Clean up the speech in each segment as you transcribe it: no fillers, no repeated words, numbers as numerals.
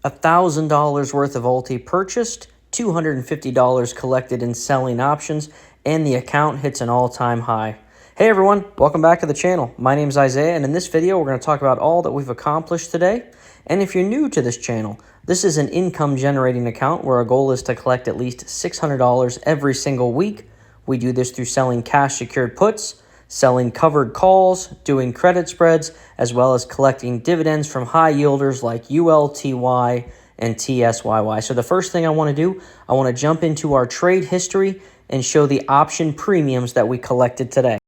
$1,000 worth of ULTY purchased, $250 collected in selling options, and the account hits an all-time high. Hey everyone, welcome back to the channel. My name is Isaiah, and in this video we're going to talk about all that we've accomplished today. And if you're new to this channel, this is an income generating account where our goal is to collect at least $600 every single week. We do this through selling cash secured puts, selling covered calls, doing credit spreads, as well as collecting dividends from high yielders like ULTY and TSYY. So the first thing I want to do, I want to jump into our trade history and show the option premiums that we collected today.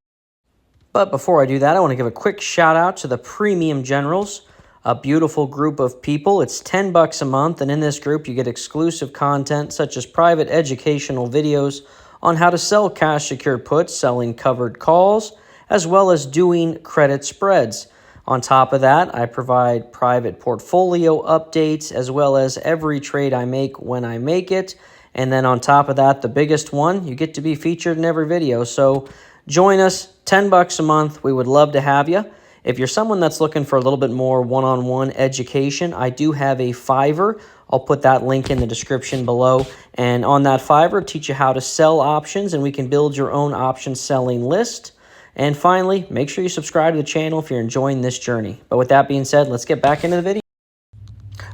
But before I do that, I want to give a quick shout out to the Premium Generals, a beautiful group of people. It's $10 a month, and in this group you get exclusive content such as private educational videos on how to sell cash secured puts, selling covered calls, as well as doing credit spreads. On top of that, I provide private portfolio updates as well as every trade I make when I make it. And then on top of that, the biggest one, you get to be featured in every video. So join us, $10 a month. We would love to have you. If you're someone that's looking for a little bit more one-on-one education, I do have a Fiverr. I'll put that link in the description below. And on that Fiverr, teach you how to sell options, and we can build your own option selling list. And finally, make sure you subscribe to the channel if you're enjoying this journey. But with that being said, let's get back into the video.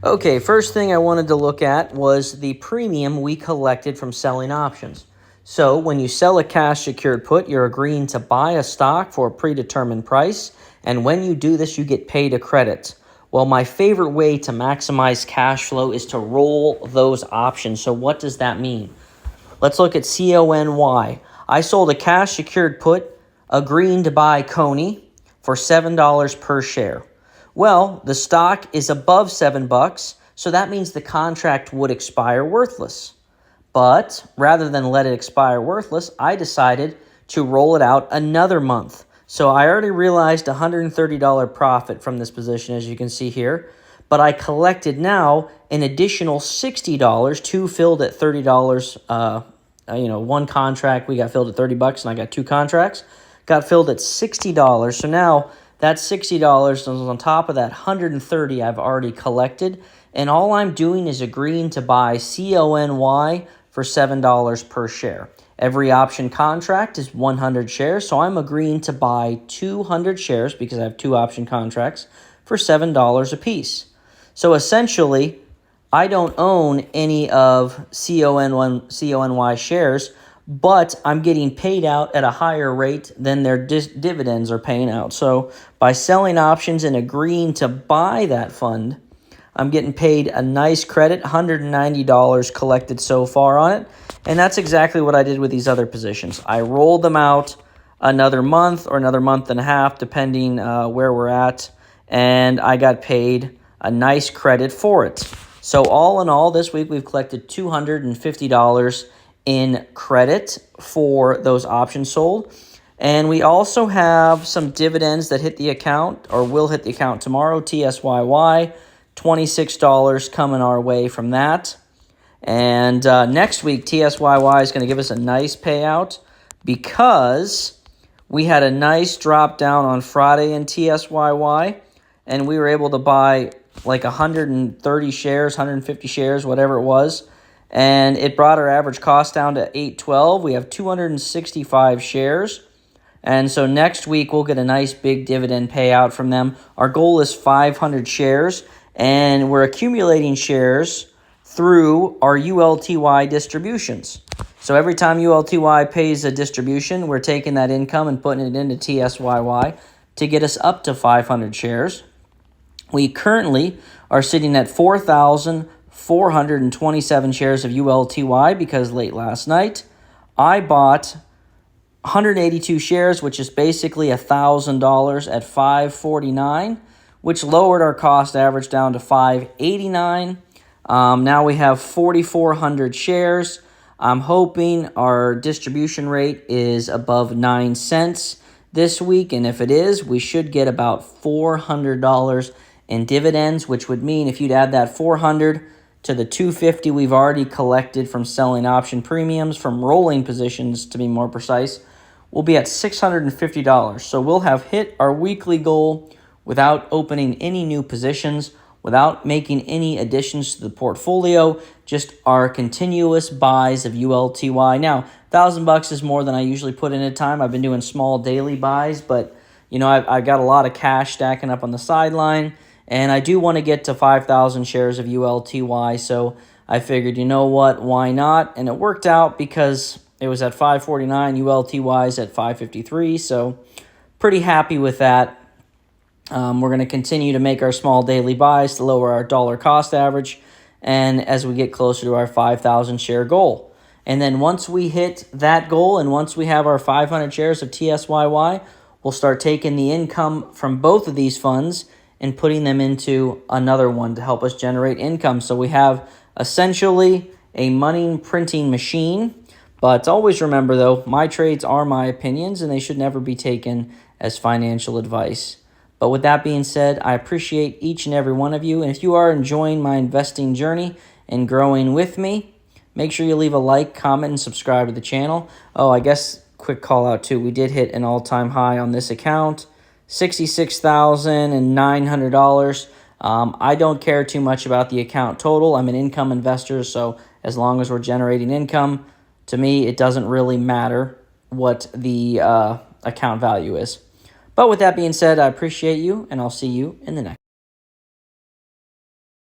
Okay, first thing I wanted to look at was the premium we collected from selling options. So when you sell a cash secured put, you're agreeing to buy a stock for a predetermined price. And when you do this, you get paid a credit. Well, my favorite way to maximize cash flow is to roll those options. So what does that mean? Let's look at CONY. I sold a cash secured put agreeing to buy Coney for $7 per share. Well, the stock is above $7, so that means the contract would expire worthless. But rather than let it expire worthless, I decided to roll it out another month. So I already realized $130 profit from this position, as you can see here, but I collected now an additional $60, two filled at $30. One contract we got filled at $30, and I got two contracts, got filled at $60. So now that $60 is on top of that $130 I've already collected, and all I'm doing is agreeing to buy CONY for $7 per share. Every option contract is 100 shares, so I'm agreeing to buy 200 shares because I have two option contracts for $7 a piece. So essentially, I don't own any of CONY shares, but I'm getting paid out at a higher rate than their dividends are paying out. So by selling options and agreeing to buy that fund, I'm getting paid a nice credit, $190 collected so far on it. And that's exactly what I did with these other positions. I rolled them out another month or another month and a half, depending where we're at, and I got paid a nice credit for it. So all in all, this week we've collected $250 in credit for those options sold. And we also have some dividends that hit the account or will hit the account tomorrow, TSYY, $26 coming our way from that. And next week, TSYY is going to give us a nice payout because we had a nice drop down on Friday in TSYY, and we were able to buy like 130 shares, 150 shares, whatever it was, and it brought our average cost down to $8.12. We have 265 shares, and so next week we'll get a nice big dividend payout from them. Our goal is 500 shares, and we're accumulating shares through our ULTY distributions. So every time ULTY pays a distribution, we're taking that income and putting it into TSYY to get us up to 500 shares. We currently are sitting at 4,427 shares of ULTY because late last night I bought 182 shares, which is basically $1,000 at $5.49, which lowered our cost average down to $5.89. Now we have 4,400 shares. I'm hoping our distribution rate is above 9 cents this week, and if it is, we should get about $400 in dividends, which would mean if you'd add that 400 to the 250 we've already collected from selling option premiums, from rolling positions to be more precise, we'll be at $650. So we'll have hit our weekly goal without opening any new positions without making any additions to the portfolio, just our continuous buys of ULTY. Now, $1,000 is more than I usually put in a time. I've been doing small daily buys, but I've got a lot of cash stacking up on the sideline, and I do want to get to 5,000 shares of ULTY, so I figured, you know what, why not? And it worked out because it was at 549, ULTY's at 553, so pretty happy with that. We're going to continue to make our small daily buys to lower our dollar cost average, and as we get closer to our 5,000 share goal. And then once we hit that goal and once we have our 500 shares of TSYY, we'll start taking the income from both of these funds and putting them into another one to help us generate income. So we have essentially a money printing machine. But always remember, though, my trades are my opinions and they should never be taken as financial advice. But with that being said, I appreciate each and every one of you. And if you are enjoying my investing journey and growing with me, make sure you leave a like, comment, and subscribe to the channel. Oh, I guess quick call out too. We did hit an all-time high on this account, $66,900. I don't care too much about the account total. I'm an income investor, so as long as we're generating income, to me, it doesn't really matter what the account value is. But with that being said, I appreciate you, and I'll see you in the next.